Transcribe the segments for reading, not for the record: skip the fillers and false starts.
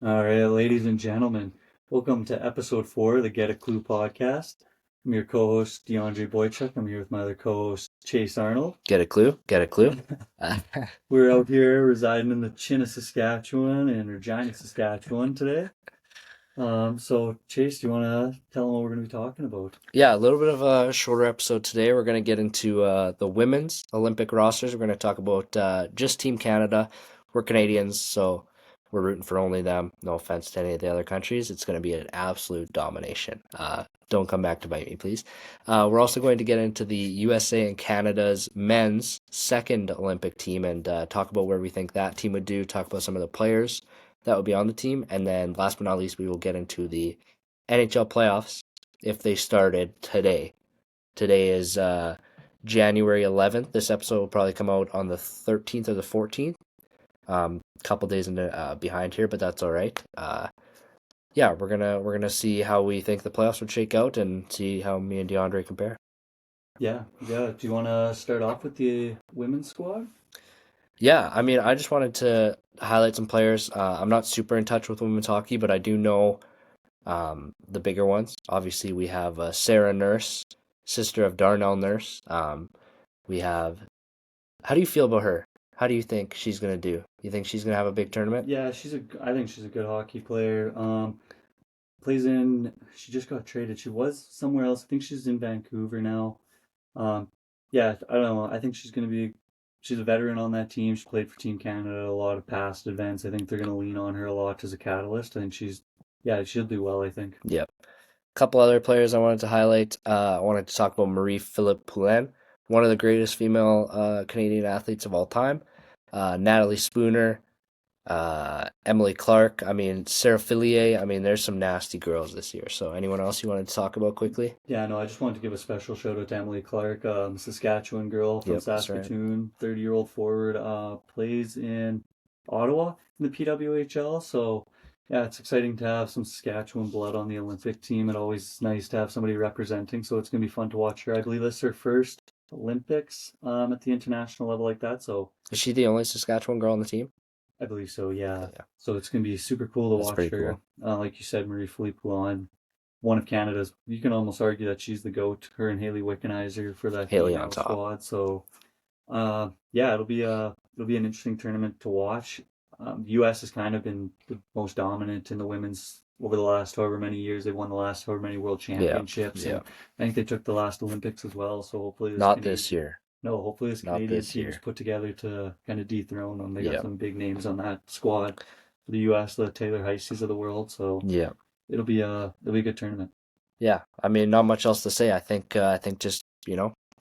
All right, ladies and gentlemen, welcome to episode 4 of the Get a Clue podcast. I'm your co-host DeAndre Boychuk. I'm here with my other co-host Chase Arnold. Get a clue? Get a clue? We're out here residing in the Chin of Saskatchewan and Regina, Saskatchewan today. So Chase, do you want to tell them what we're going to be talking about? Yeah, a little bit of a shorter episode today. We're going to get into the women's Olympic rosters. We're going to talk about just Team Canada. We're Canadians, so we're rooting for only them. No offense to any of the other countries. It's going to be an absolute domination. Don't come back to bite me, please. We're also going to get into the USA and Canada's men's second Olympic team and talk about where we think that team would do, talk about some of the players that would be on the team, and then last but not least, we will get into the NHL playoffs if they started today. Today is January 11th. This episode will probably come out on the 13th or the 14th. Couple days behind here, but that's all right. Yeah, we're gonna see how we think the playoffs would shake out and see how me and DeAndre compare. Yeah. Do you want to start off with the women's squad? Yeah, I mean, I just wanted to highlight some players. I'm not super in touch with women's hockey, but I do know the bigger ones. Obviously, we have Sarah Nurse, sister of Darnell Nurse. We have. How do you feel about her? How do you think she's gonna do? You think she's gonna have a big tournament? Yeah, I think she's a good hockey player. Plays in. She just got traded. She was somewhere else. I think she's in Vancouver now. Um, yeah, I don't know. I think she's a veteran on that team. She played for Team Canada a lot of past events. I think they're going to lean on her a lot as a catalyst. I think yeah, she'll do well, I think. Yep. A couple other players I wanted to highlight. I wanted to talk about Marie-Philip Poulin, one of the greatest female Canadian athletes of all time. Natalie Spooner, Emily Clark. I mean, Sarah Fillier. I mean, there's some nasty girls this year. So, anyone else you wanted to talk about quickly? Yeah, no, I just wanted to give a special shout out to Emily Clark, Saskatchewan girl from Yep, that's right. Saskatoon, 30-year-old forward, plays in Ottawa in the PWHL. So, yeah, it's exciting to have some Saskatchewan blood on the Olympic team. It's always nice to have somebody representing. So it's going to be fun to watch her. I believe this is her first Olympics at the international level like that. So Is she the only Saskatchewan girl on the team? I believe so, yeah. Yeah, So it's going to be super cool to that's watch pretty her. cool. Like you said, Marie-Philip Poulin, one of Canada's. You can almost argue that she's the goat. Her and Haley Wickenheiser for that Haley on female top. squad. So, yeah, it'll be an interesting tournament to watch. The U.S. has kind of been the most dominant in the women's over the last however many years. They won the last however many world Yeah, championships, yeah. and I think they took the last Olympics as well. So Not this year. hopefully this Not Canadian this team's year. put together to kind of dethrone them. They got Yeah, some big names on that squad for the U.S. The Taylor Heises of the world. So yeah. it'll be a good tournament. Yeah, I mean, not much else to say. I think just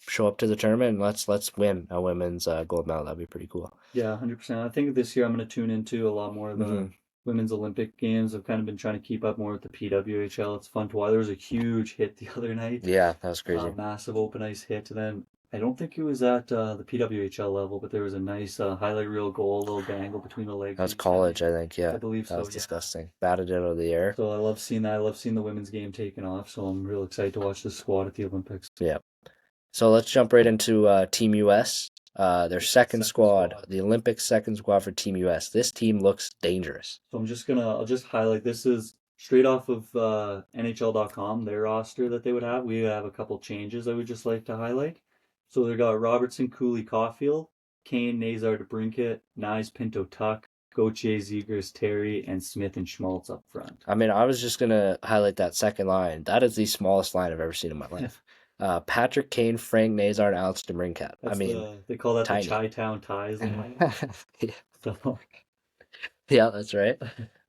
show up to the tournament and let's win a women's gold medal. That'd be pretty cool. Yeah, 100%. I think this year I'm going to tune into a lot more of the Hmm. women's Olympic games. I've kind of been trying to keep up more with the PWHL. It's fun to watch. There was a huge hit the other night, Yeah, that was crazy. massive open ice hit. And then I don't think it was at the PWHL level, but there was a nice highlight reel goal, little dangle between the legs That of was each guy. college, I think. I Yeah, believe that so, was yeah. disgusting. Batted it out of the air. So I love seeing that. I love seeing the women's game taken off. So I'm real excited to watch this squad at the Olympics. Yeah. So let's jump right into Team US. Their Yeah, second second squad, squad. the Olympic second squad for Team US. This team looks dangerous. So I'll just highlight this is straight off of NHL.com, their roster that they would have. We have a couple changes I would just like to highlight. So they got Robertson, Cooley, Caulfield, Kane, Nazar, DeBrincat, Nyes, Pinto, Tuck, Gauthier, Zegers, Terry, and Smith and Schmaltz up front. I mean, I was just gonna highlight that second line. That is the smallest line I've ever seen in my life. Patrick Kane, Frank Nazar, and Alex DeBrincat. I mean, They call that the tiny. Chi Town Ties line. Yeah, So yeah, that's right.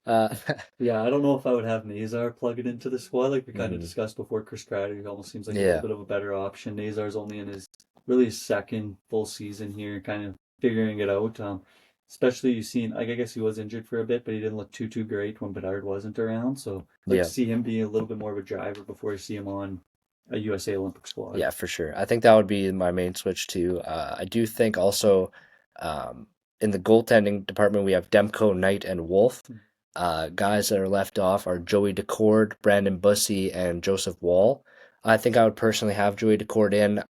Uh, yeah, I don't know if I would have Nazar plug it into the squad like we kind of mhm. discussed before. Chris Kreider he almost seems like a little Yeah, bit of a better option. Nazar's only in his second full season here, kind of figuring it out. Especially you've seen, like I guess he was injured for a bit, but he didn't look too great when Bedard wasn't around. So I'd like to yeah, see him be a little bit more of a driver before I see him on a USA Olympic squad. yeah, for sure. I think that would be my main switch too. I do think also um, in the goaltending department we have Demko, Knight, and Wolf. Guys that are left off are Joey Decord, Brandon Bussey, and Joseph Wall. I think I would personally have Joey Decord in.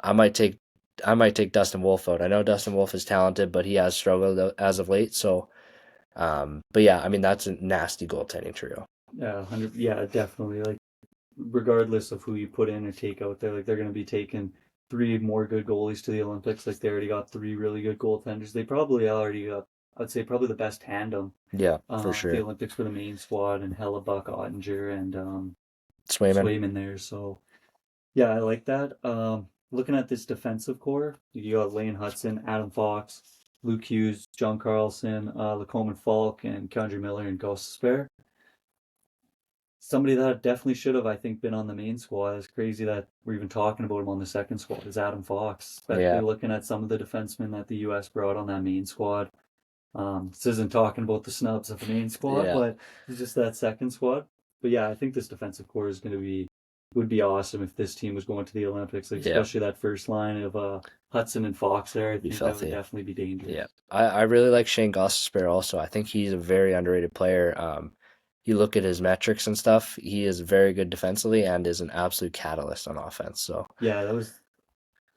I might take I might take Dustin Wolf out. I know Dustin Wolf is talented, but he has struggled as of late. So But yeah, I mean that's a nasty goaltending trio. Yeah, 100. Yeah, definitely. Like regardless of who you put in or take out there, like they're going to be taking three more good goalies to the Olympics. Like they already got three really good goaltenders. They probably already got, I'd say, probably the best tandem Yeah, for at the sure. Olympics for the main squad and Hellebuck, Ottinger, and Swayman. Swayman there. So yeah, I like that. Looking at this defensive core, you got Lane Hudson, Adam Fox, Luke Hughes, John Carlson, Lacoman Falk, and Kendra Miller and Ghost Spare. Somebody that definitely should have, I think, been on the main squad. It's crazy that we're even talking about him on the second squad. Is Adam Fox, especially Yeah, looking at some of the defensemen that the U.S. brought on that main squad. This isn't talking about the snubs of the main squad, yeah, but it's just that second squad. But yeah, I think this defensive core is going to be would be awesome if this team was going to the Olympics, like yeah. especially that first line of Hudson and Fox there. I Be think that would filthy. definitely be Yeah, dangerous. I really like Shane Gostisbehere also. I think he's a very underrated player. You look at his metrics and stuff, he is very good defensively and is an absolute catalyst on offense. So Yeah, that was.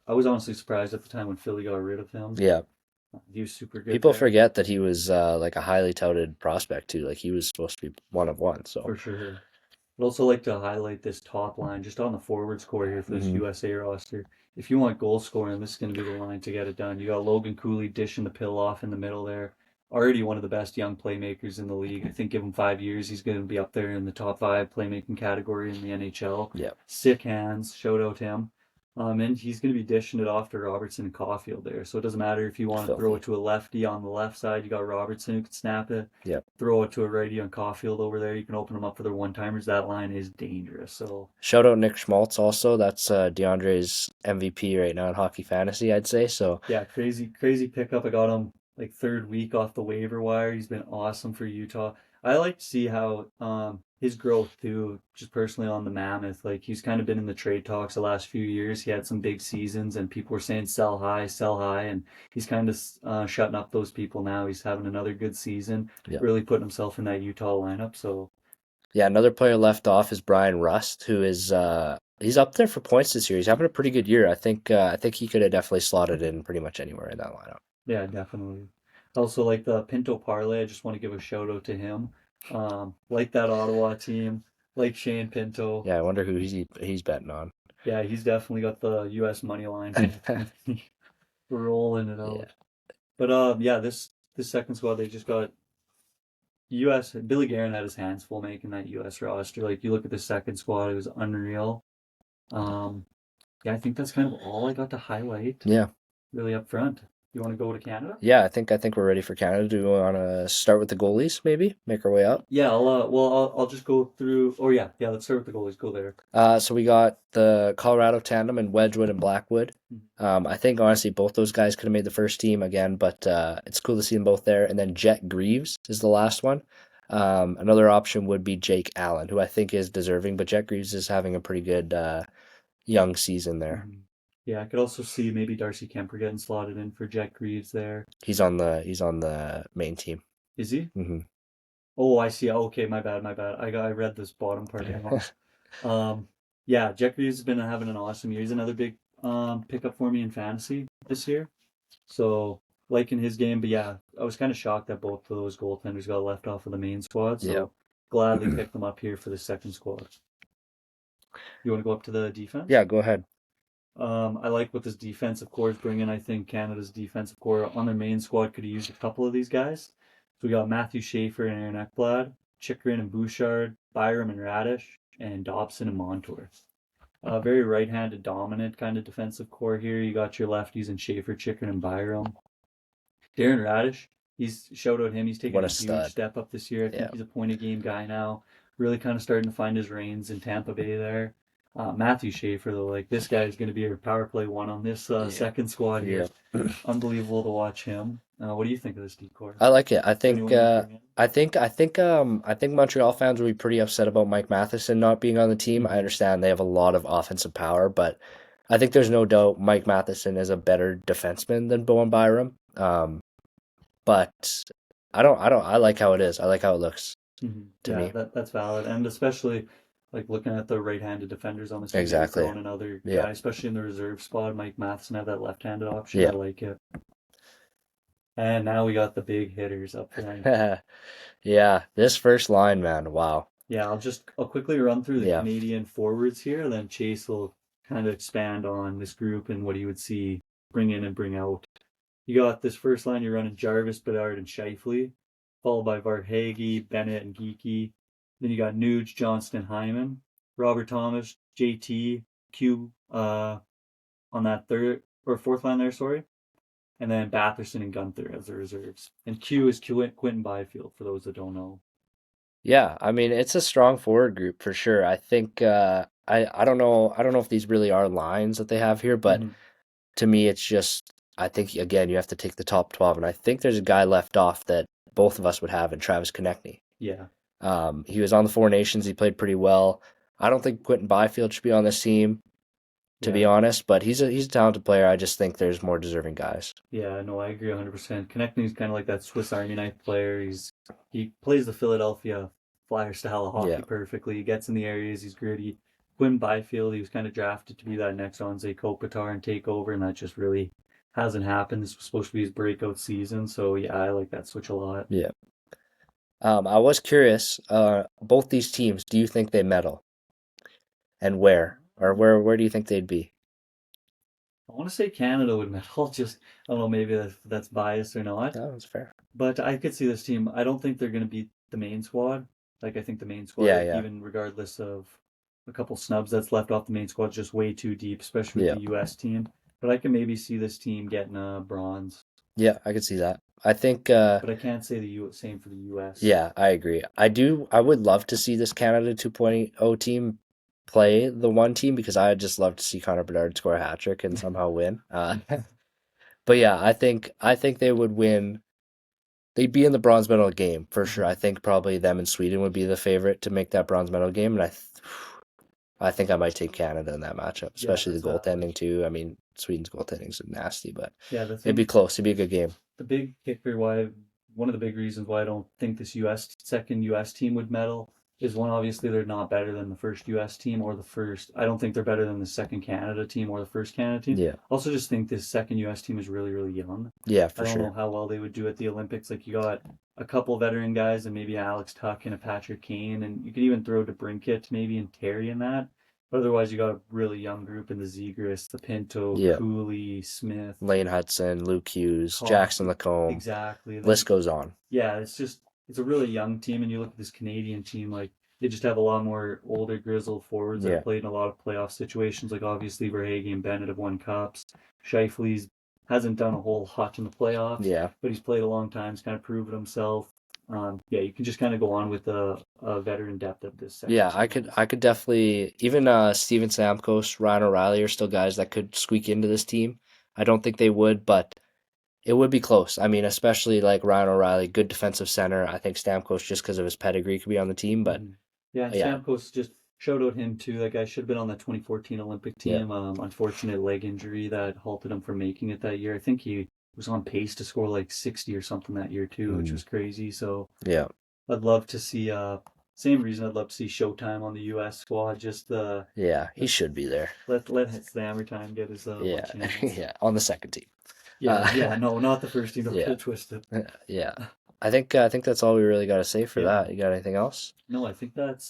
I was honestly surprised at the time when Philly got rid of him. yeah, He was super good people there. forget that he was like a highly touted prospect too. Like he was supposed to be one of one. So For sure. I'd also like to highlight this top line just on the forwards core here for this hmm USA roster. If you want goal scoring, this is going to be the line to get it done. You got Logan Cooley dishing the pill off in the middle there. Already one of the best young playmakers in the league. I think give him 5 years, he's going to be up there in the top five playmaking category in the NHL. yeah, Sick hands, shout out him. And he's going to be dishing it off to Robertson and Caulfield there. So it doesn't matter if you want to throw filthy. it to a lefty on the left side. You got Robertson who can snap it. Yeah. Throw it to a righty on Caulfield over there. You can open them up for their one timers. That line is dangerous. So Shout out Nick Schmaltz also. That's DeAndre's MVP right now in hockey fantasy, I'd say. So yeah, crazy pickup. I got him like third week off the waiver wire. He's been awesome for Utah. I like to see how his growth too, just personally on the Mammoth. Like he's kind of been in the trade talks the last few years. He had some big seasons, and people were saying sell high, and he's kind of shutting up those people now. He's having another good season, yeah. really putting himself in that Utah lineup. So Yeah, another player left off is Brian Rust, who is he's up there for points this year. He's having a pretty good year. I think he could have definitely slotted in pretty much anywhere in that lineup. yeah, definitely. Also, like the Pinto Parlay, I just want to give a shout out to him. Like that Ottawa team, like Shane Pinto. Yeah, I wonder who he's betting on. Yeah, he's definitely got the U.S. money line rolling it Yeah. out. But yeah, this second squad they just got U.S. Billy Guerin had his hands full making that U.S. roster. Like you look at the second squad, it was unreal. Um, yeah, I think that's kind of all I got to highlight Yeah. really up front. You want to go to Canada? Yeah, I think we're ready for Canada. Do we want to start with the goalies, maybe? Make our way up? Yeah, I'll just go through. Oh yeah, let's start with the goalies. Go there. So we got the Colorado tandem and Wedgwood and Blackwood. Mm-hmm. I think honestly both those guys could have made the first team again, but it's cool to see them both there. And then Jet Greaves is the last one. Another option would be Jake Allen, who I think is deserving, but Jet Greaves is having a pretty good young season there. Mhm. Yeah, I could also see maybe Darcy Kemper getting slotted in for Jack Greaves there. He's on the main team. Is he? hmm Oh, I see. Oh, okay, my bad, my bad. I read this bottom part wrong. Yeah, Jack Greaves has been having an awesome year. He's another big pickup for me in fantasy this year. So liking his game, but yeah, I was kind of shocked that both of those goaltenders got left off of the main squad. Yeah. So gladly picked them up here for the second squad. You want to go up to the defense? Yeah, go ahead. I like what this defensive core is bringing. I think Canada's defensive core on their main squad could have used a couple of these guys. So we got Matthew Schaefer and Aaron Ekblad, Chikrin and Bouchard, Byram and Radish, and Dobson and Montour. Very right-handed dominant kind of defensive core here. You got your lefties and Schaefer, Chikrin, and Byram. Darren Radish, he's shout out him. He's taken What a a huge stud. step up this year. I Yeah. think he's a point a game guy now. Really kind of starting to find his reins in Tampa Bay there. Matthew Schaefer though, like this guy is going to be our power play one on this Yeah. second squad Yeah. here. Unbelievable to watch him. What do you think of this decor? I like it. Anyone you want to bring in? I think Montreal fans will be pretty upset about Mike Matheson not being on the team. I understand they have a lot of offensive power, but I think there's no doubt Mike Matheson is a better defenseman than Bowen Byram. But I like how it is. I like how it looks to Yeah, me. that's valid, and especially like looking at the right-handed defenders on the team, maybe Exactly. throwing another Yeah. guy, especially in the reserve spot. Mike Matheson have that left-handed option. I Yeah. like it. And now we got the big hitters up front. Yeah, this first line, man. Wow. Yeah, I'll quickly run through the Yeah. Canadian forwards here, and then Chase will kind of expand on this group and what he would see bring in and bring out. You got this first line, you're running Jarvis, Bedard, and Shifley, followed by Varhage, Bennett, and Geeky. Then you got Nuge, Johnston, Hyman, Robert Thomas, JT, Q on that third or fourth line there, sorry. And then Batherson and Gunther as the reserves. And Q is Quentin Byfield, for those that don't know. Yeah, I mean it's a strong forward group for sure. I think I don't know if these really are lines that they have here, but Mm-hmm. to me it's just I think again you have to take the top 12 and I think there's a guy left off that both of us would have in Travis Konechny. Yeah. He was on the Four Nations, he played pretty well. I don't think Quentin Byfield should be on this team, to be Yeah. honest, but he's a talented player. I just think there's more deserving guys. Yeah, no, I agree 100%. Konechny's kind of like that Swiss Army knife player. He plays the Philadelphia Flyer style of hockey Yeah. perfectly. He gets in the areas, he's gritty. Quinn Byfield, he was kind of drafted to be that next Anze Kopitar and take over, and that just really hasn't happened. This was supposed to be his breakout season, so yeah, I like that switch a lot. Yeah. I was curious, both these teams, do you think they medal? And where? Or where do you think they'd be? I want to say Canada would medal. Just I don't know, maybe that's biased or not. Oh, that's fair. But I could see this team. I don't think they're going to beat the main squad. Like I think the main squad, Yeah, like yeah. even regardless of a couple snubs that's left off the main squad, is just way too deep, especially with Yeah. the U.S. team. But I can maybe see this team getting a bronze. Yeah, I could see that. I think But I can't say the same for the U.S. yeah, I agree. I would love to see this Canada 2.0 team play the one team because I'd just love to see Connor Bedard score a hat trick and somehow win. But yeah, I think they would win. They'd be in the bronze medal game for sure. I Mhm. think probably them and Sweden would be the favorite to make that bronze medal game, and I think I might take Canada in that matchup, Yeah, especially that's the valid. goaltending too. I mean, Sweden's goaltending's nasty, but Yeah, the it'd be thing close. It'd be a good game. the big kicker why one of the big reasons why I don't think this US second US team would medal is one, obviously they're not better than the first US team or the first, I don't think they're better than the second Canada team or the first Canada team. Yeah, Also just think this second US team is really, really young. yeah, I for don't know sure. how well they would do at the Olympics. Like you got a couple veteran guys and maybe Alex Tuck and a Patrick Kane, and you could even throw DeBrincat maybe and Terry in that. But otherwise, you got a really young group in the Zegras, the Pinto, Yeah, Cooley, Smith, Lane Hudson, Luke Hughes, Jackson Coffee. Lacombe. Exactly. And then List goes on. yeah, it's a really young team, and you look at this Canadian team, like they just have a lot more older grizzled forwards that have Yeah, played in a lot of playoff situations. Like obviously Verhaeghe and Bennett have won cups. Shifley's hasn't done a whole lot in the playoffs, yeah, but he's played a long time. He's kind of proven himself. Yeah, you can just kind of go on with a veteran depth of this second yeah. team has. I could definitely even Steven Stamkos, Ryan O'Reilly are still guys that could squeak into this team. I don't think they would, but it would be close. I mean, especially like Ryan O'Reilly, good defensive center. I think Stamkos, just because of his pedigree, could be on the team. But Hmm. Yeah, and yeah, Stamkos just shout out him too. That guy should have been on the 2014 Olympic yeah, team. Unfortunate leg injury that halted him from making it that year. I think he was on pace to score like 60 or something that year too, which mm, was crazy. So yeah, I'd love to see. Same reason I'd love to see Showtime on the U.S. squad. Just yeah. He let should be there. let Slammer Time get his one Yeah, chance. yeah. On the second team. Yeah, Uh, yeah, no, not the first team. Don't get yeah, it twisted. yeah. I think that's all we really got to say for Yeah, that. You got anything else? no, I think that's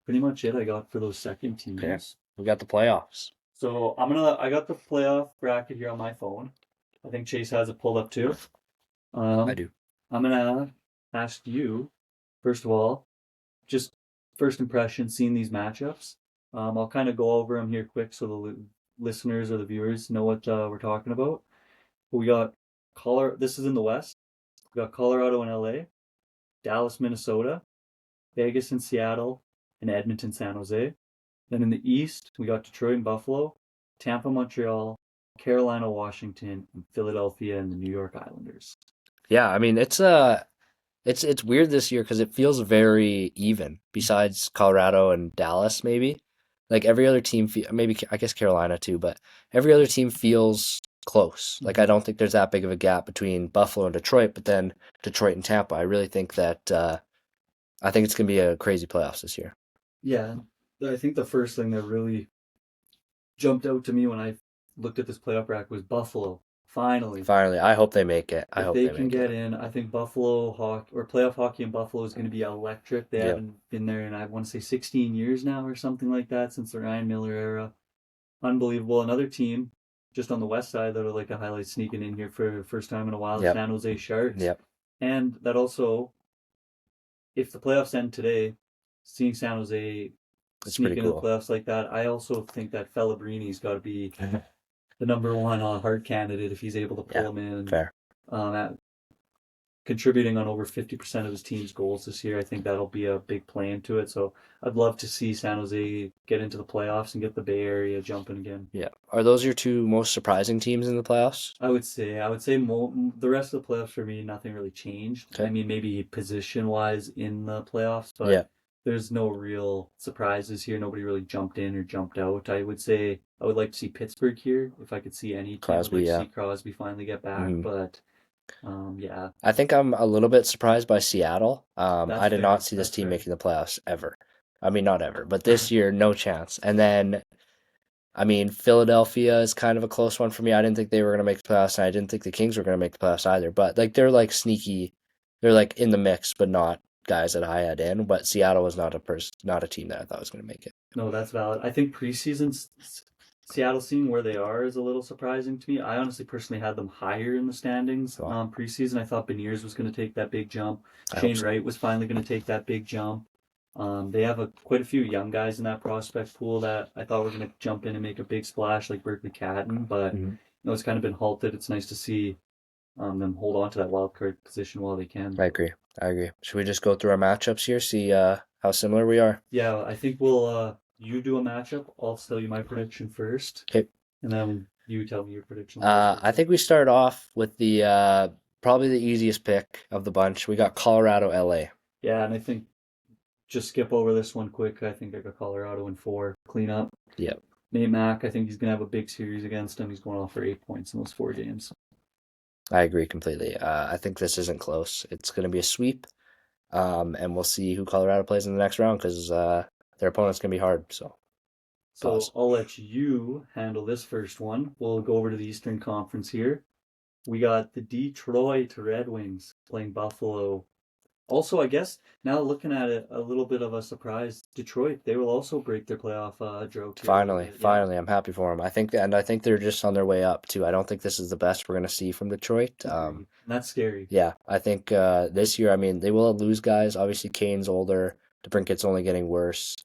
pretty much it I got for those second Okay, teams. we got the playoffs. So I got the playoff bracket here on my phone. I think Chase has it pulled up too. I Um, do. I'm gonna ask you first of all, just first impression seeing these matchups. I'll kind of go over them here quick so the listeners or the viewers know what we're talking about. But we got Colorado. This is in the West. We got Colorado and LA, Dallas, Minnesota, Vegas and Seattle, and Edmonton, San Jose. Then in the East, we got Detroit and Buffalo, Tampa, Montreal, Carolina, Washington, and Philadelphia and the New York Islanders. Yeah, I mean it's weird this year because it feels very even. Besides Colorado and Dallas, maybe like every other team, maybe I guess Carolina too, but every other team feels close. Like I Mm-hmm. don't think there's that big of a gap between Buffalo and Detroit, but then Detroit and Tampa. I really think that I think it's gonna be a crazy playoffs this year. Yeah, I think the first thing that really jumped out to me when I looked at this playoff bracket was Buffalo. Finally. Finally, I hope they make it. I If hope they they can make it. get in, I think Buffalo hockey or playoff hockey in Buffalo is going to be electric. They Yep. haven't been there in, I want to say, 16 years now or something like that since the Ryan Miller era. Unbelievable. Another team just on the west side that are like a highlight sneaking in here for the first time in a while, Yep. San Jose Sharks. Yep. And that also, if the playoffs end today, seeing San Jose It's sneak pretty into the cool. playoffs like that, I also think that Felibrini's got to be the number one Hart candidate if he's able to Yeah. pull him in. Fair. At contributing on over 50% of his team's goals this year. I think that'll be a big play into it. So I'd love to see San Jose get into the playoffs and get the Bay Area jumping again. Yeah. Are those your two most surprising teams in the playoffs? I would say the rest of the playoffs for me, nothing really changed. I Okay. mean, maybe position wise in the playoffs, but Yeah. there's no real surprises here. Nobody really jumped in or jumped out. I would say I would like to see Pittsburgh here. If I could see any team, I'd Crosby. like to Yeah. see Crosby finally get back. Hmm. But yeah, I think I'm a little bit surprised by Seattle. that's I did not fair. see this That's team fair. making the playoffs ever. I mean, not ever, but this year, no chance. And then, I mean, Philadelphia is kind of a close one for me. I didn't think they were going to make the playoffs, and I didn't think the Kings were going to make the playoffs either. But like, they're like sneaky. They're like in the mix, but not guys that I had in. But Seattle was not a team that I thought was going to make it. No, that's valid. I think preseason Seattle seeing where they are is a little surprising to me. I honestly personally had them higher in the standings. So Preseason, I thought Beniers was going to take that big jump. I hope Shane so. Wright was finally going to take that big jump. They have quite a few young guys in that prospect pool that I thought were going to jump in and make a big splash, like Berkeley Catton, but Mhm. it's kind of been halted. It's nice to see them hold on to that wild card position while they can. I agree. I agree. Should we just go through our matchups here, see how similar we are? Yeah, I think we'll you do a matchup. I'll tell you my prediction first, Okay. and then you tell me your prediction. We'll go through I it. think we start off with the probably the easiest pick of the bunch. We got Colorado, LA. Yeah, and I think just skip over this one quick. I think I got Colorado in four. Clean up. Yep, Nate Mack, I think he's gonna have a big series against him. He's going off for 8 points in those 4 games. I agree completely. I think this isn't close. It's going to be a sweep, and we'll see who Colorado plays in the next round because their opponent's going to be hard. So So pause. I'll let you handle this first one. We'll go over to the Eastern Conference here. We got the Detroit Red Wings playing Buffalo. Also, I guess now looking at it, a little bit of a surprise. Detroit, they will also break their playoff drought here a little Finally, bit. Yeah, finally, I'm happy for them. I think they're just on their way up too. I don't think this is the best we're going to see from Detroit. agreed. And that's scary. Yeah, I think this year, I mean, they will lose guys. Obviously, Kane's older. DeBrinket's only getting worse.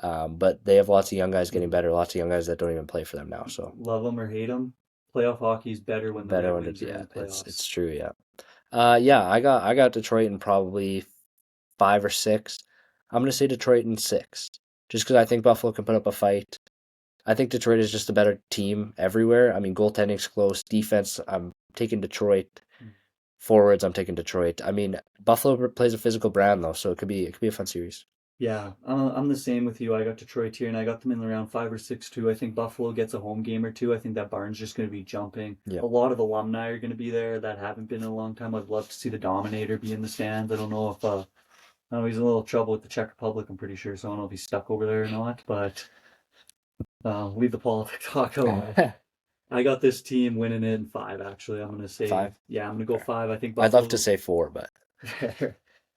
But they have lots of young guys getting Mhm. better. Lots of young guys that don't even play for them now. So Love them or hate them, playoff hockey is better when the better Red when it, Wings are in yeah, the it's playoffs. true. Yeah. Yeah, I got Detroit in probably 5 or 6. I'm gonna say Detroit in 6, just because I think Buffalo can put up a fight. I think Detroit is just a better team everywhere. I mean, goaltending's close. Defense, I'm taking Detroit. Forwards, I'm taking Detroit. I mean, Buffalo plays a physical brand though, so it could be a fun series. Yeah, I'm the same with you. I got Detroit here, and I got them in around 5 or 6 too. I think Buffalo gets a home game or two. I think that barn's just going to be jumping. Yeah. A lot of alumni are going to be there that haven't been in a long time. I'd love to see the Dominator be in the stands. I don't know if I know he's in a little trouble with the Czech Republic. I'm pretty sure, so I don't know if he's stuck over there or not. But leave the politics talk alone. I got this team winning it in five. Actually, I'm gonna say 5. yeah. I'm gonna go Fair. five. I think I'd love Buffalo's to say 4, but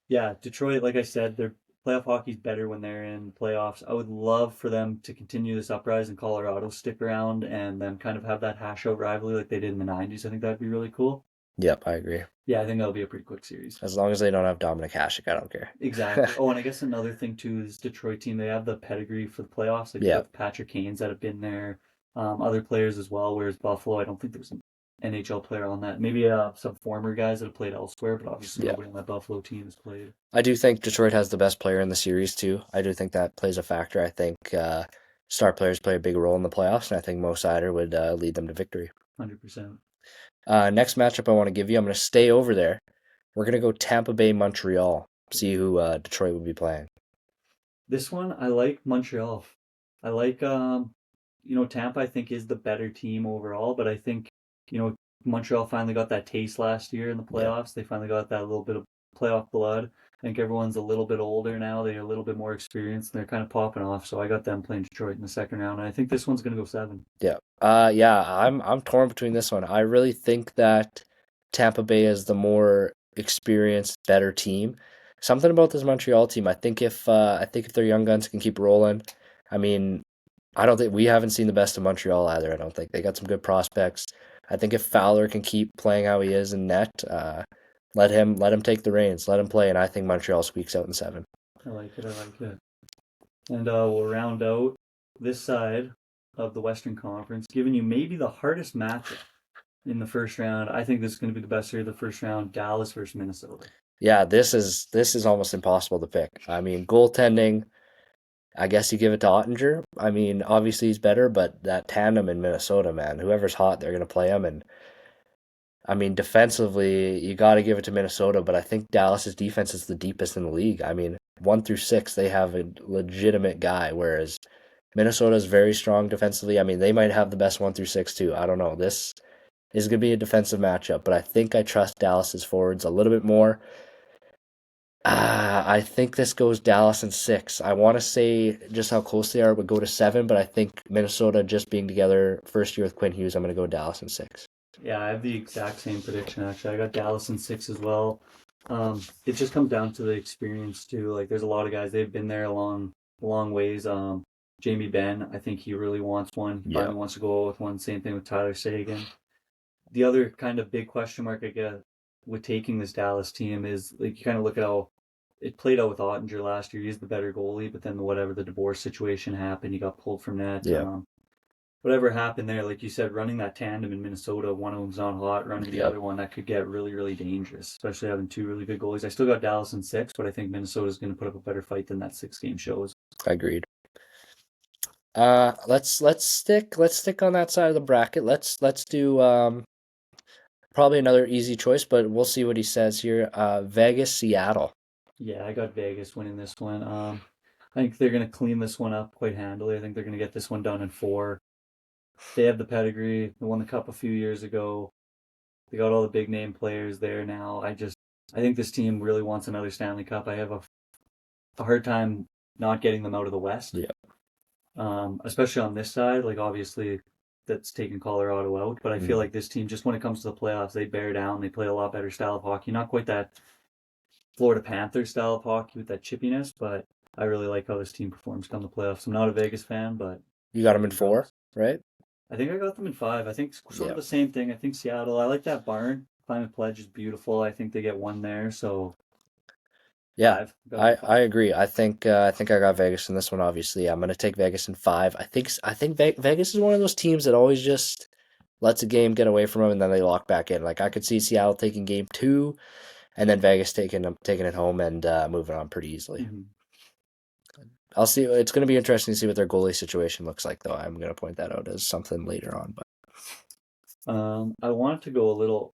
yeah, Detroit, like I said, their playoff hockey's better when they're in playoffs. I would love for them to continue this uprise and Colorado stick around and then kind of have that hash out rivalry like they did in the 90s. I think that'd be really cool. yep, I agree. Yeah, I think that'll be a pretty quick series. As long as they don't have Dominic Hasek, I don't care. Exactly. Oh, and I guess another thing too is Detroit team. They have the pedigree for the playoffs. Like you Yeah, got the Patrick Kanes that have been there, other players as well. Whereas Buffalo, I don't think there's an NHL player on that. Maybe some former guys that have played elsewhere, but obviously yeah. nobody on that Buffalo team has played. I do think Detroit has the best player in the series too. I do think that plays a factor. I think star players play a big role in the playoffs, and I think Mo Sider would lead them to victory. 100%. Next matchup I want to give you, I'm going to stay over there. We're going to go Tampa Bay, Montreal. See who Detroit would be playing. This one, I like Montreal. I like, Tampa, I think, is the better team overall, but I think, Montreal finally got that taste last year in the Yeah, playoffs. They finally got that little bit of playoff blood. I think everyone's a little bit older now. They're a little bit more experienced, and they're kind of popping off. So I got them playing Detroit in the second round, and I think this one's gonna go seven. Yeah. Yeah, I'm torn between this one. I really think that Tampa Bay is the more experienced, better team. Something about this Montreal team. I think if their young guns can keep rolling, I mean, I don't think we haven't seen the best of Montreal either. I don't think they got some good prospects. I think if Fowler can keep playing how he is in net, let him take the reins, let him play, and I think Montreal squeaks out in seven. I like it. I like it. And we'll round out this side of the Western Conference, giving you maybe the hardest matchup in the first round. I think this is going to be the best series of the first round: Dallas versus Minnesota. Yeah, this is almost impossible to pick. I mean, goaltending. I guess you give it to Ottinger. I mean, obviously he's better, but that tandem in Minnesota, man, whoever's hot, they're gonna play him. And I mean, defensively, you got to give it to Minnesota, but I think Dallas's defense is the deepest in the league. I mean, 1 through 6, they have a legitimate guy, whereas Minnesota is very strong defensively. I mean, they might have the best 1 through 6 too. I don't know. This is gonna be a defensive matchup, but I think I trust Dallas's forwards a little bit more. I think this goes Dallas in 6. I want to say just how close they are would go to 7, but I think Minnesota just being together first year with Quinn Hughes, I'm going to go Dallas in 6. Yeah, I have the exact same prediction actually. I got Dallas in six as well. It just comes down to the experience too. Like there's a lot of guys they've been there a long ways. Jamie Benn, I think he really wants one. He Yeah. finally wants to go with one. Same thing with Tyler Seguin. The other kind of big question mark I get with taking this Dallas team is like you kind of look at how it played out with Ottinger last year. He's the better goalie, but then whatever the divorce situation happened, he got pulled from net. Yeah. Whatever happened there, like you said, running that tandem in Minnesota, one of them's not hot, running the Yep. other one, that could get really, really dangerous, especially having two really good goalies. I still got Dallas in six, but I think Minnesota's going to put up a better fight than that 6 game shows. Agreed. Let's stick on that side of the bracket. Let's do probably another easy choice, but we'll see what he says here. Vegas, Seattle. Yeah, I got Vegas winning this one. I think they're going to clean this one up quite handily. I think they're going to get this one done in four. They have the pedigree. They won the cup a few years ago. They got all the big name players there now. I think this team really wants another Stanley Cup. I have a hard time not getting them out of the West, Yeah. especially on this side. Like obviously, that's taking Colorado out, but I feel Mm. like this team, just when it comes to the playoffs, they bear down. They play a lot better style of hockey. Not quite that Florida Panthers style of hockey with that chippiness, but I really like how this team performs come the playoffs. I'm not a Vegas fan, but You got him in fingers 4, crossed. right? I think I got them in five. I think sort Yeah. of the same thing. I think Seattle. I like that barn. Climate Pledge is beautiful. I think they get one there. So Yeah. five. Got them I in I five. agree. I think I got Vegas in this one. Obviously, I'm gonna take Vegas in 5. I think Vegas is one of those teams that always just lets a game get away from them and then they lock back in. Like I could see Seattle taking game 2 and then Vegas taking it home and moving on pretty easily. Mm-hmm. I'll see. It's going to be interesting to see what their goalie situation looks like, though. I'm going to point that out as something later on. But I wanted to go a little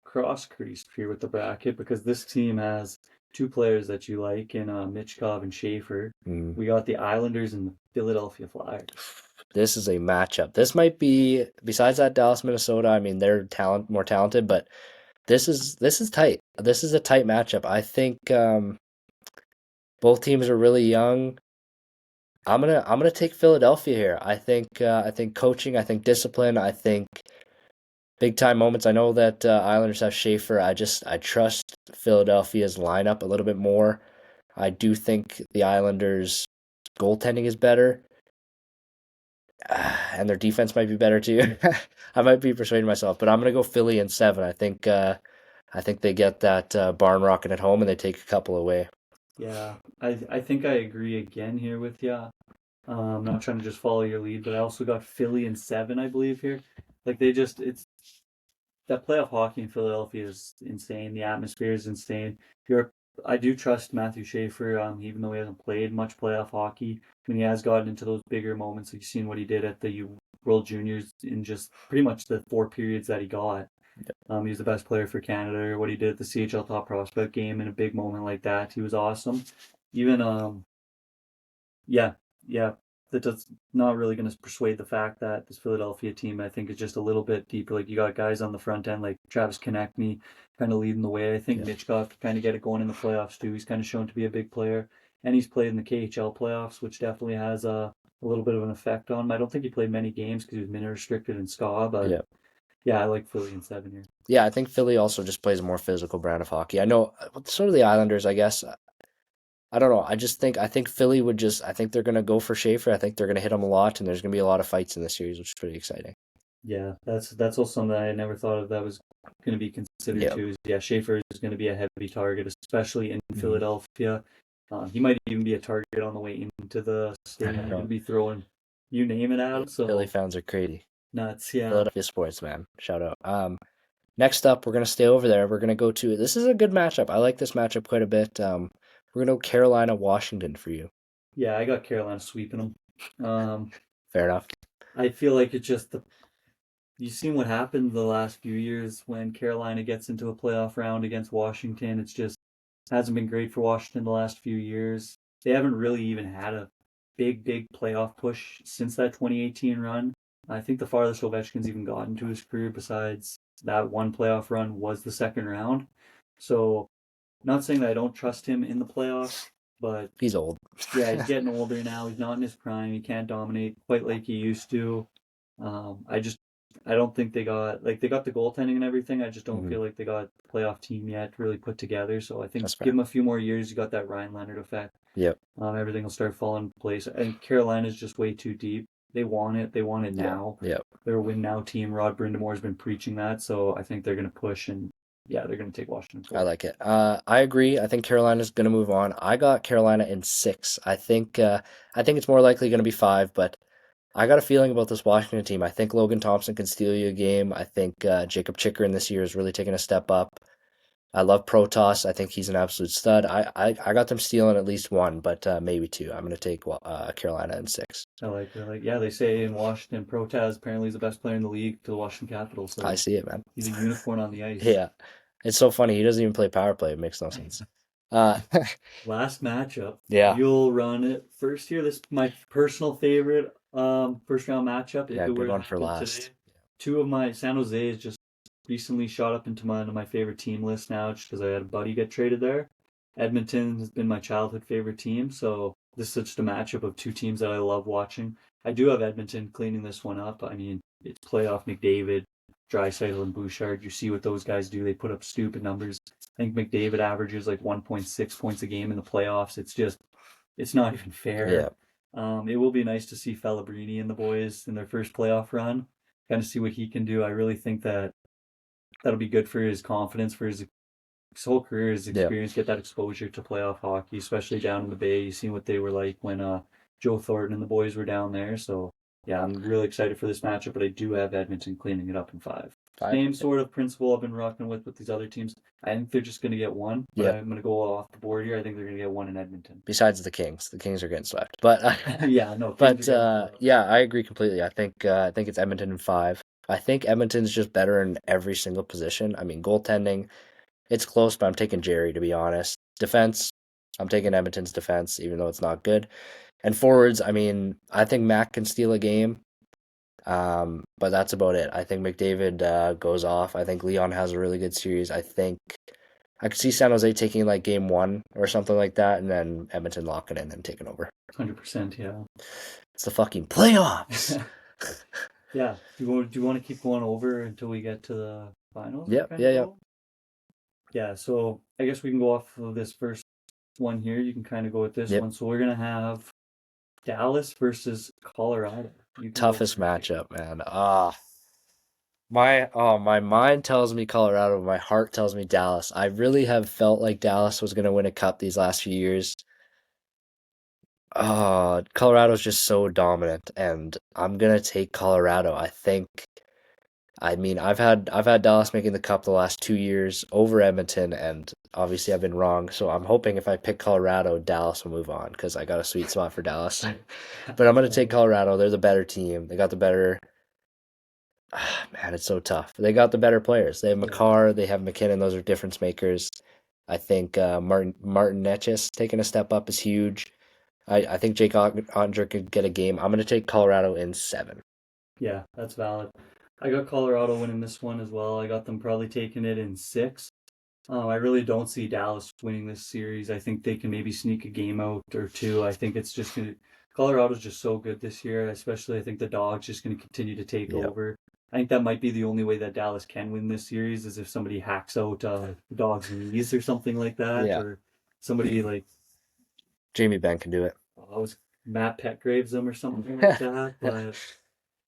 cross creased here with the bracket because this team has two players that you like in Mitchkov and Schaefer. mm, We got the Islanders and the Philadelphia Flyers. this is a matchup. This might be besides that Dallas Minnesota. I mean, they're more talented, but this is tight. This is a tight matchup. I think both teams are really young. I'm gonna take Philadelphia here. I think coaching. I think discipline. I think big time moments. I know that Islanders have Schaefer. I trust Philadelphia's lineup a little bit more. I do think the Islanders' goaltending is better, and their defense might be better too. I might be persuading myself, but I'm gonna go Philly in 7. I think they get that barn rocking at home and they take a couple away. Yeah, I think I agree again here with you. I'm not trying to just follow your lead, but I also got Philly in seven, I believe here. Like it's that playoff hockey in Philadelphia is insane. The atmosphere is insane. You're, I do trust Matthew Schaefer, even though he hasn't played much playoff hockey. When he has gotten into those bigger moments, like you've seen what he did at the World Juniors in just pretty much the 4 periods that he got. He's the best player for Canada. What he did at the CHL Top Prospect game in a big moment like that, he was awesome. Even yeah, yeah, that's not really going to persuade the fact that this Philadelphia team, I think, is just a little bit deeper. Like you got guys on the front end like Travis Konechny kind of leading the way. I think Yeah. Mitchkov could kind of get it going in the playoffs too. He's kind of shown to be a big player, and he's played in the KHL playoffs, which definitely has a little bit of an effect on him. I don't think he played many games because he was minute restricted in SCA, but Yeah. yeah, I like Philly in 7 here. Yeah, I think Philly also just plays a more physical brand of hockey. I know so do the Islanders, I guess. I don't know. I think Philly would just I think they're gonna go for Schaefer. I think they're gonna hit him a lot, and there's gonna be a lot of fights in this series, which is pretty exciting. Yeah, that's also something that I never thought of that was going to be considered Yeah. too. Is yeah, Schaefer is going to be a heavy target, especially in Mhm. Philadelphia. He might even be a target on the way into the stadium. They're going to No, be throwing you name it at yeah, him. Philly So fans are crazy. nuts. Yeah, Philadelphia sports, man. Shout out. Next up, we're gonna stay over there. We're gonna go to this is a good matchup. I like this matchup quite a bit. We're gonna go Carolina, Washington for you. yeah. I got Carolina sweeping them. Fair enough. I feel like it's just the you've seen what happened the last few years when Carolina gets into a playoff round against Washington. It's just hasn't been great for Washington the last few years. They haven't really even had a big playoff push since that 2018 run. I think the farthest Ovechkin's even gotten to his career besides that one playoff run was the second round. So, not saying that I don't trust him in the playoffs, but He's old. yeah, he's getting older now. He's not in his prime. He can't dominate quite like he used to. I just I don't think they got the goaltending and everything. I just don't Mhm. feel like they got the playoff team yet really put together. So I think That's give fair. them a few more years. You got that Ryan Leonard effect. Yep. Everything will start falling into place. And Carolina's just way too deep. They want it. They want it Yep. now. Yep. They're a win now team. Rod Brindamore's been preaching that. So I think they're going to push and yeah, they're going to take Washington I 4. like it. I agree. I think Carolina's gonna move on. I got Carolina in 6. I think it's more likely gonna be 5, but I got a feeling about this Washington team. I think Logan Thompson can steal you a game. I think Jacob Chicker in this year is really taking a step up. I love Protoss. I think he's an absolute stud. I got them stealing at least one, but maybe two. I'm going to take Carolina in 6. Yeah, they say in Washington, Protaz apparently is the best player in the league to the Washington Capitals. I So see it, man. he's a unicorn on the ice. Yeah. It's so funny. He doesn't even play power play. It makes no sense. Uh, Last matchup, yeah. you'll run it first here. This is my personal favorite first round matchup if Yeah, it good were to one for happen today. last. Two of my San Jose has just recently shot up into my favorite team list now just because I had a buddy get traded there. Edmonton has been my childhood favorite team, so this is just a matchup of two teams that I love watching. I do have Edmonton cleaning this one up. I mean, it's playoff McDavid, Draisaitl, and Bouchard. You see what those guys do. They put up stupid numbers. I think McDavid averages like 1.6 points a game in the playoffs. It's not even fair. Yeah. It will be nice to see Fellabrini and the boys in their first playoff run, kind of see what he can do. I really think that that'll be good for his confidence, for his whole career, his Yeah. experience, get that exposure to playoff hockey, especially down in the Bay. You've seen what they were like when Joe Thornton and the boys were down there. So yeah, I'm really excited for this matchup, but I do have Edmonton cleaning it up in 5. 5. Same sort of principle I've been rocking with these other teams. I think they're just going to get one, but Yeah. I'm going to go off the board here. I think they're going to get one in Edmonton. Besides the Kings. The Kings are getting swept. But Yeah, no, but Kings are getting swept. yeah, I agree completely. I think it's Edmonton in 5. I think Edmonton's just better in every single position. I mean, goaltending, it's close, but I'm taking Jerry to be honest. Defense, I'm taking Edmonton's defense, even though it's not good. And forwards, I mean, I think Mac can steal a game, but that's about it. I think McDavid goes off. I think Leon has a really good series. I think I could see San Jose taking like game 1 or something like that, and then Edmonton locking in and taking over. 100%, yeah. It's the fucking playoffs. Yeah. Do you want to keep going over until we get to the finals? Yep, yeah. Yeah, so I guess we can go off of this first one here. You can kind of go with this Yep. one. So we're gonna have Dallas versus Colorado. You can go Toughest first here. matchup, man. My mind tells me Colorado, my heart tells me Dallas. I really have felt like Dallas was gonna win a cup these last few years. Colorado's just so dominant, and I'm gonna take Colorado. I mean, I've had Dallas making the cup the last 2 years over Edmonton, and obviously I've been wrong. So I'm hoping if I pick Colorado, Dallas will move on because I got a sweet spot for Dallas. But I'm gonna take Colorado. They're the better team. They got the better. Man, it's so tough. They got the better players. They have Yeah. McCarr. They have McKinnon. Those are difference makers. I think Martin Netchis taking a step up is huge. I think Jake Ottinger could get a game. I'm going to take Colorado in 7. Yeah, that's valid. I got Colorado winning this one as well. I got them probably taking it in 6. I really don't see Dallas winning this series. I think they can maybe sneak a game out or two. I think it's just gonna. Colorado's just so good this year, especially I think the Dogs just gonna continue to take Yep. over. I think that might be the only way that Dallas can win this series is if somebody hacks out the Dogs' knees or something like that, Yeah. or somebody like Jamie Benn can do it. was Matt Petgraves them or something like that. But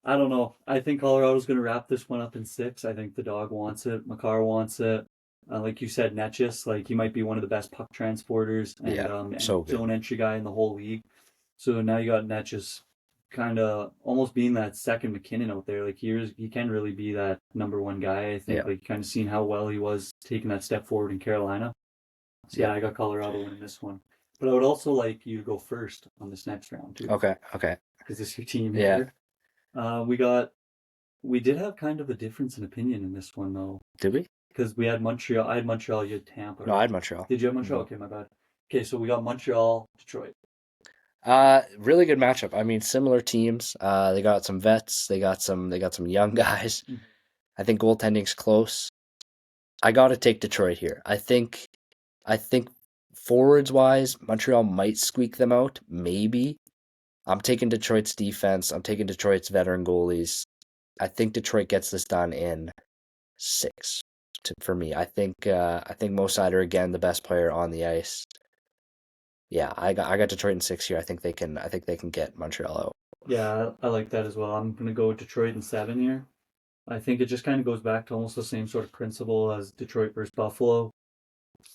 I don't know. I think Colorado's going to wrap this one up in 6. I think the Dog wants it. Makar wants it. Like you said, Netchis, like he might be one of the best puck transporters Yeah. and So good. zone entry guy in the whole league. So now you got Netchis kind of almost being that second McKinnon out there. Like he can really be that number one guy. I think Yeah. like kind of seeing how well he was taking that step forward in Carolina. So yeah, I got Colorado winning this one. But I would also like you to go first on this next round too, Okay. Okay. because this is your team Yeah. here. We did have kind of a difference in opinion in this one though, Did we? because we had Montreal. I had Montreal. You had Tampa, No, I right? had Montreal. Did you have Montreal? Mhm. Okay, my bad. Okay, so we got Montreal, Detroit. Really good matchup. I mean, similar teams. They got some vets. They got some young guys. Mhm. I think goaltending's close. I got to take Detroit here. I think forwards wise, Montreal might squeak them out. Maybe. I'm taking Detroit's defense. I'm taking Detroit's veteran goalies. I think Detroit gets this done in 6. For me, I think Mo Seider again the best player on the ice. Yeah, I got Detroit in 6 here. I think they can get Montreal out. Yeah, I like that as well. I'm gonna go with Detroit in 7 here. I think it just kind of goes back to almost the same sort of principle as Detroit versus Buffalo.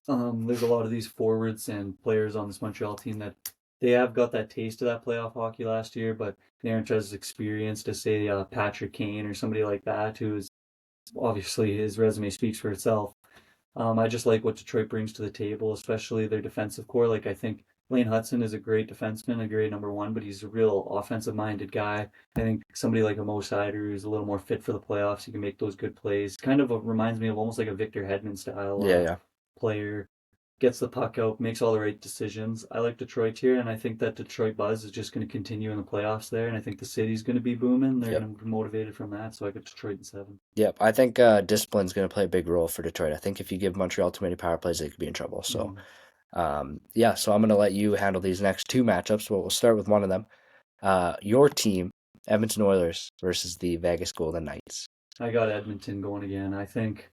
There's a lot of these forwards and players on this Montreal team that they have got that taste of that playoff hockey last year, but they aren't as experienced as say Patrick Kane or somebody like that, who is obviously his resume speaks for itself. I just like what Detroit brings to the table, especially their defensive core. Like I think Lane Hudson is a great defenseman, a great number one, but he's a real offensive minded guy. I think somebody like a Mo Sider who's a little more fit for the playoffs, he can make those good plays. Kind of reminds me of almost like a Victor Hedman style Yeah, yeah. player. Gets the puck out, makes all the right decisions. I like Detroit here, and I think that Detroit buzz is just going to continue in the playoffs there. And I think the city's going to be booming. They're Yep. going to be motivated from that. So I got Detroit in 7. Yep. I think discipline's going to play a big role for Detroit. I think if you give Montreal too many power plays, they could be in trouble. So, Mm. yeah. So I'm going to let you handle these next 2 matchups. We'll start with one of them. Your team, Edmonton Oilers versus the Vegas Golden Knights. I got Edmonton going again. I think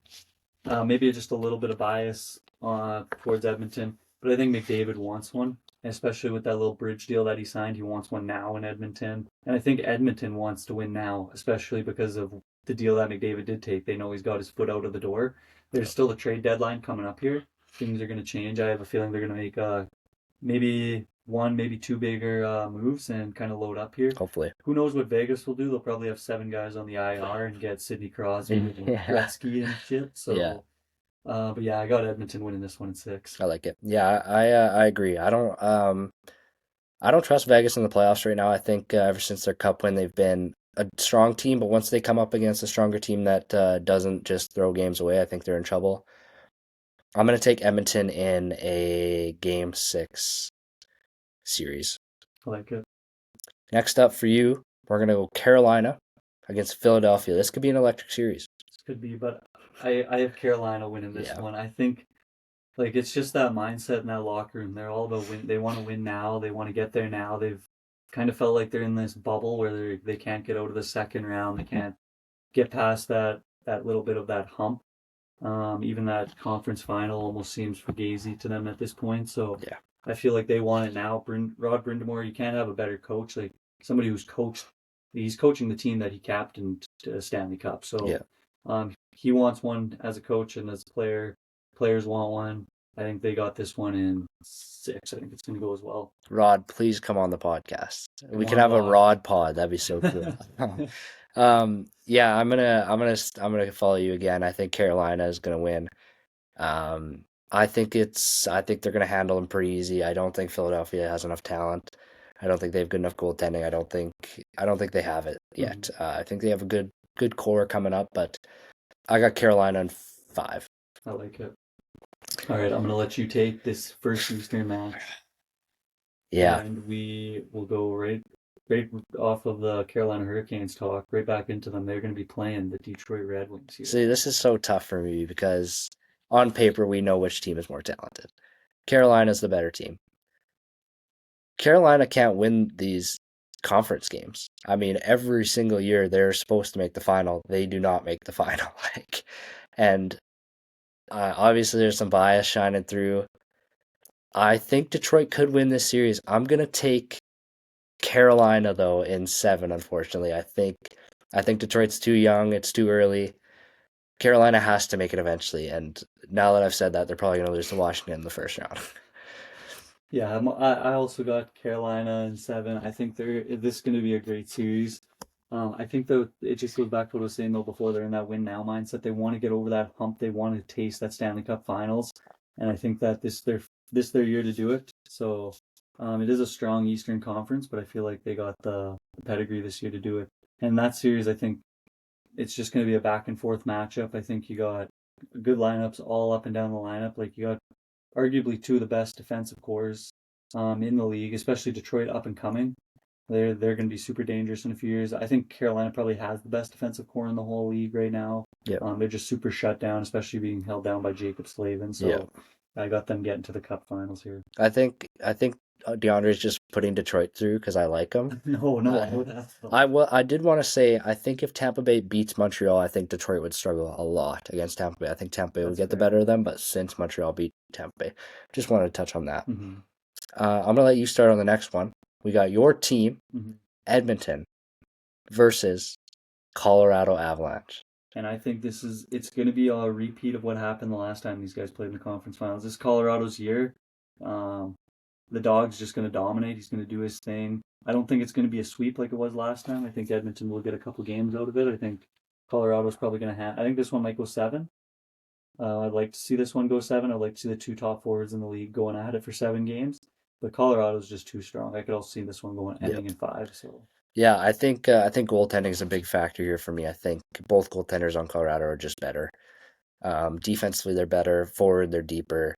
maybe just a little bit of bias towards Edmonton, but I think McDavid wants one, especially with that little bridge deal that he signed. He wants one now in Edmonton, and I think Edmonton wants to win now, especially because of the deal that McDavid did take. They know he's got his foot out of the door. There's still a trade deadline coming up here. Things are going to change. I have a feeling they're going to make maybe one, maybe two bigger moves and kind of load up here. Hopefully. Who knows what Vegas will do? They'll probably have 7 guys on the IR and get Sidney Crosby and Yeah. Gretzky and shit. So, Yeah. but yeah, I got Edmonton winning this one in 6. I like it. Yeah, I agree. I don't trust Vegas in the playoffs right now. I think ever since their cup win, they've been a strong team, but once they come up against a stronger team that doesn't just throw games away, I think they're in trouble. I'm going to take Edmonton in a game 6 series. I like it. Next up for you, we're going to go Carolina against Philadelphia. This could be an electric series. This could be, but I have Carolina winning this Yeah. one. I think like it's just that mindset in that locker room. They're all about win. They want to win now. They want to get there now. They've kind of felt like they're in this bubble where they can't get out of the second round. They can't get past that little bit of that hump. Even that conference final almost seems fugazi to them at this point. So Yeah. I feel like they want it now. Rod Brindamore, you can't have a better coach. Like somebody who's coached, he's coaching the team that he captained to a Stanley Cup. So Yeah. he wants one as a coach and as a player. Players want one. I think they got this one in 6. I think it's going to go as well. Rod, please come on the podcast. We Come could on, have a Rod. Rod pod. That'd be so cool. Yeah, I'm gonna follow you again. I think Carolina is gonna win. I think they're gonna handle them pretty easy. I don't think Philadelphia has enough talent. I don't think they have good enough goaltending. I don't think they have it yet. I think they have a good core coming up, but I got Carolina in 5. I like it. All right, I'm going to let you take this first Eastern match. Yeah. and we will go right off of the Carolina Hurricanes talk, right back into them. They're going to be playing the Detroit Red Wings here. See, this is so tough for me because on paper we know which team is more talented. Carolina's the better team. Carolina can't win these conference games. I mean, every single year they're supposed to make the final. They do not make the final. And obviously there's some bias shining through. I think Detroit could win this series. I'm gonna take Carolina though in 7. Unfortunately, I think Detroit's too young. It's too early. Carolina has to make it eventually. And now that I've said that, they're probably gonna lose to Washington in the first round. Yeah, I also got Carolina in 7. I think this is going to be a great series. I think though it just goes back to what I was saying though before. They're in that win now mindset. They want to get over that hump. They want to taste that Stanley Cup Finals, and I think that this their year to do it. So it is a strong Eastern Conference, but I feel like they got the pedigree this year to do it. And that series, I think it's just going to be a back and forth matchup. I think you got good lineups all up and down the lineup. Like you got arguably two of the best defensive cores in the league, especially Detroit up and coming. They're going to be super dangerous in a few years. I think Carolina probably has the best defensive core in the whole league right now. Yep. They're just super shut down, especially being held down by Jacob Slavin. So Yep. I got them getting to the Cup Finals here. I think DeAndre's just putting Detroit through because I like him. No, I would I did want to say I think if Tampa Bay beats Montreal, I think Detroit would struggle a lot against Tampa Bay. I think Tampa Bay would That's get the fair. better of them, but since Montreal beat Tampa Bay, just wanted to touch on that. Mm-hmm. I'm gonna let you start on the next one. We got your team, Mm-hmm. Edmonton, versus Colorado Avalanche. And I think it's going to be a repeat of what happened the last time these guys played in the conference finals. This is Colorado's year. Um, the dog's just going to dominate. He's going to do his thing. I don't think it's going to be a sweep like it was last time. I think Edmonton will get a couple games out of it. I think Colorado's probably going to have. I think this one might go 7. I'd like to see this one go 7. I'd like to see the two top forwards in the league going at it for 7 games. But Colorado's just too strong. I could also see this one going ending in 5. So Yeah, I think goaltending is a big factor here for me. I think both goaltenders on Colorado are just better. Defensively, they're better. Forward, they're deeper.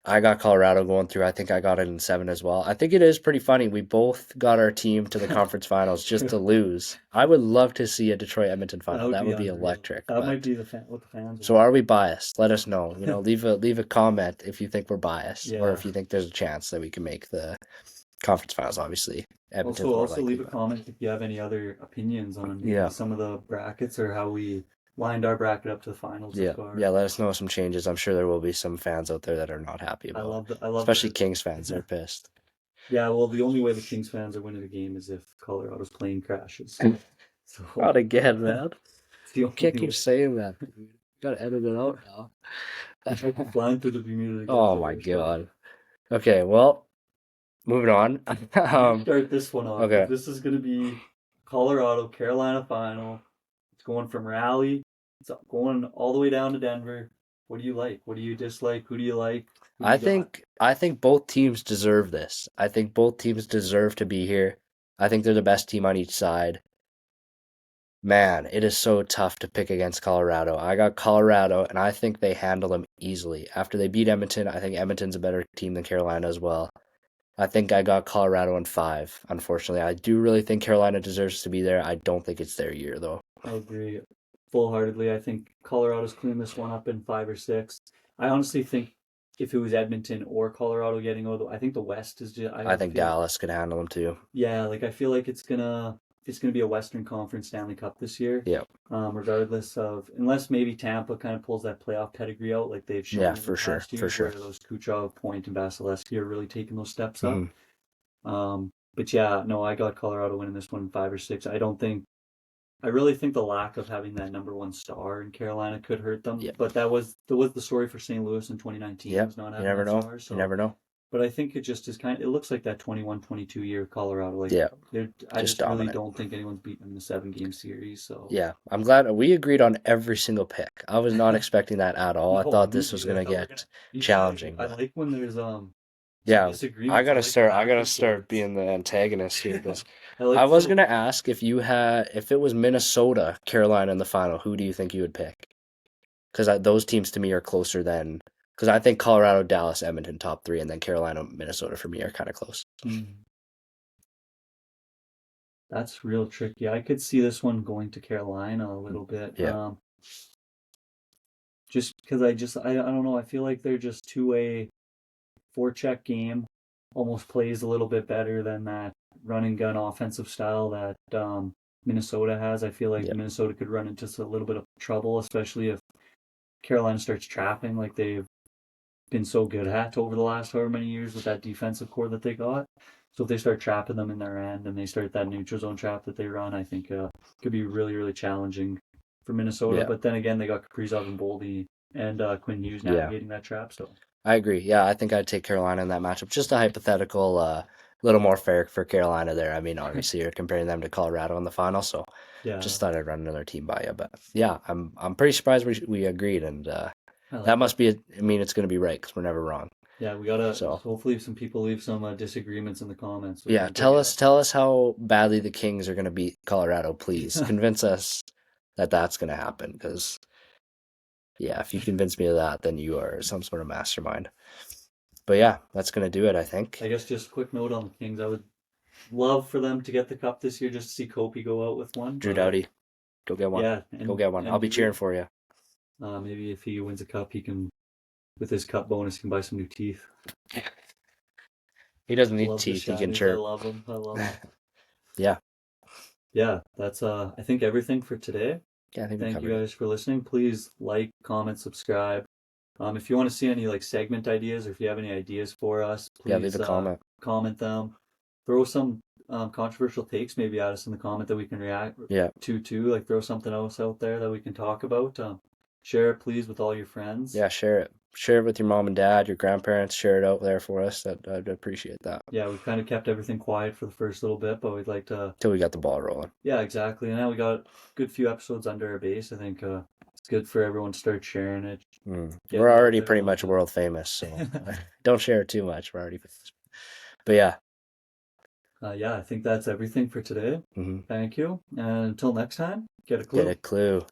I got Colorado going through. I think I got it in 7 as well. I think it is pretty funny. We both got our team to the conference finals just to lose. I would love to see a Detroit Edmonton final. That would be unreal. electric. That might be what the fans. So are we biased? Let us know. Leave a comment if you think we're biased, or Yeah. if you think there's a chance that we can make the conference finals. Obviously, Edmonton's Also, more also likely, leave a but- comment if you have any other opinions on Yeah. some of the brackets or how we lined our bracket up to the finals. Yeah, so far. yeah. Let us know some changes. I'm sure there will be some fans out there that are not happy I about. love Especially Kings fans. They're pissed. Yeah, well, the only way the Kings fans are winning the game is if Colorado's plane crashes. So Not again, man. it's the only Can't way. keep saying that. Gotta edit it out now. Flying through the Bermuda. Oh my god. Okay, well, moving on. Start this one off. Okay. This is going to be Colorado Carolina final. It's going from Raleigh. It's going all the way down to Denver. What do you like? What do you dislike? Who do you like? Who do you got? I think both teams deserve this. I think both teams deserve to be here. I think they're the best team on each side. Man, it is so tough to pick against Colorado. I got Colorado, and I think they handle them easily. After they beat Edmonton, I think Edmonton's a better team than Carolina as well. I think I got Colorado in 5, unfortunately. I do really think Carolina deserves to be there. I don't think it's their year, though. I agree full-heartedly. I think Colorado's cleaned this one up in 5 or 6. I honestly think if it was Edmonton or Colorado getting over, I think the West is just. I think Dallas could handle them too. Yeah, like I feel like it's gonna be a Western Conference Stanley Cup this year. Yeah. Regardless of unless maybe Tampa kind of pulls that playoff pedigree out like they've shown. Yeah, in for the sure, past for years, sure. Where those Kucherov, Point, and Vasilevsky are really taking those steps up. Mhm. But yeah, no, I got Colorado winning this one in 5 or 6. I really think the lack of having that number 1 star in Carolina could hurt them. Yeah. But that was the story for St. Louis in 2019. Yeah, Was not you having never that know. star, so. You never know. But I think it just is it looks like that 21-22 year of Colorado. Like, Yeah, I just just really dominant. don't think anyone's beaten in the 7-game series. So Yeah, I'm glad we agreed on every single pick. I was not expecting that at all. I No, thought me this was neither. gonna I thought we were get gonna- challenging. I but- like when there's Yeah, disagreements. I gotta like back and start forths. being the antagonist here. 'Cause like I was so- gonna ask if it was Minnesota, Carolina in the final, who do you think you would pick? Because those teams to me are closer than Because I think Colorado, Dallas, Edmonton top 3, and then Carolina, Minnesota for me are kind of close. That's real tricky. I could see this one going to Carolina a little bit. Yeah. Just because I don't know. I feel like they're just two-way forecheck game. Almost plays a little bit better than that run and gun offensive style that Minnesota has. I feel like Yeah. Minnesota could run into a little bit of trouble, especially if Carolina starts trapping like they've been so good at over the last however many years with that defensive core that they got. So if they start trapping them in their end and they start that neutral zone trap that they run, I think could be really, really challenging for Minnesota. Yeah. But then again, they got Kaprizov and Boldy and Quinn Hughes Yeah. navigating that trap. So I agree. Yeah, I think I'd take Carolina in that matchup. Just a hypothetical, little more fair for Carolina there. I mean, obviously you're comparing them to Colorado in the final, so yeah, just thought I'd run another team by you. But yeah, I'm pretty surprised we agreed, and I like that must be. I mean, it's going to be right because we're never wrong. Yeah, we gotta. So Hopefully, some people leave some disagreements in the comments. So we yeah, can bring it up. tell us how badly the Kings are going to beat Colorado, please. Convince us that that's going to happen, because yeah, if you convince me of that, then you are some sort of mastermind. But yeah, that's going to do it, I think. I guess just a quick note on the Kings. I would love for them to get the cup this year, just to see Kopi go out with one. Drew But Doughty, go get one. yeah, Go get one. I'll and be cheering for you. maybe if he wins a cup, he can, with his cup bonus, he can buy some new teeth. He doesn't need Love the teeth. He can shinies. I chirp. love them. I love them. Yeah. Yeah, that's I think everything for today. Yeah, I think we Thank you covered it. guys for listening. Please like, comment, subscribe. If you want to see any like segment ideas or if you have any ideas for us, Yeah, leave please a comment. comment them. Throw some controversial takes maybe at us in the comment that we can react Yeah. to too. Like throw something else out there that we can talk about. Share it please with all your friends. Yeah, share it. Share it with your mom and dad, your grandparents. Share it out there for us. That I'd appreciate that. Yeah, we've kind of kept everything quiet for the first little bit, but we'd like to. Till we got the ball rolling. Yeah, exactly. And now we got a good few episodes under our base. I think it's good for everyone to start sharing it. We're already pretty much world famous, so don't share it too much. We're already famous. But yeah. Yeah, I think that's everything for today. Mm-hmm. Thank you. And until next time, get a clue. Get a clue.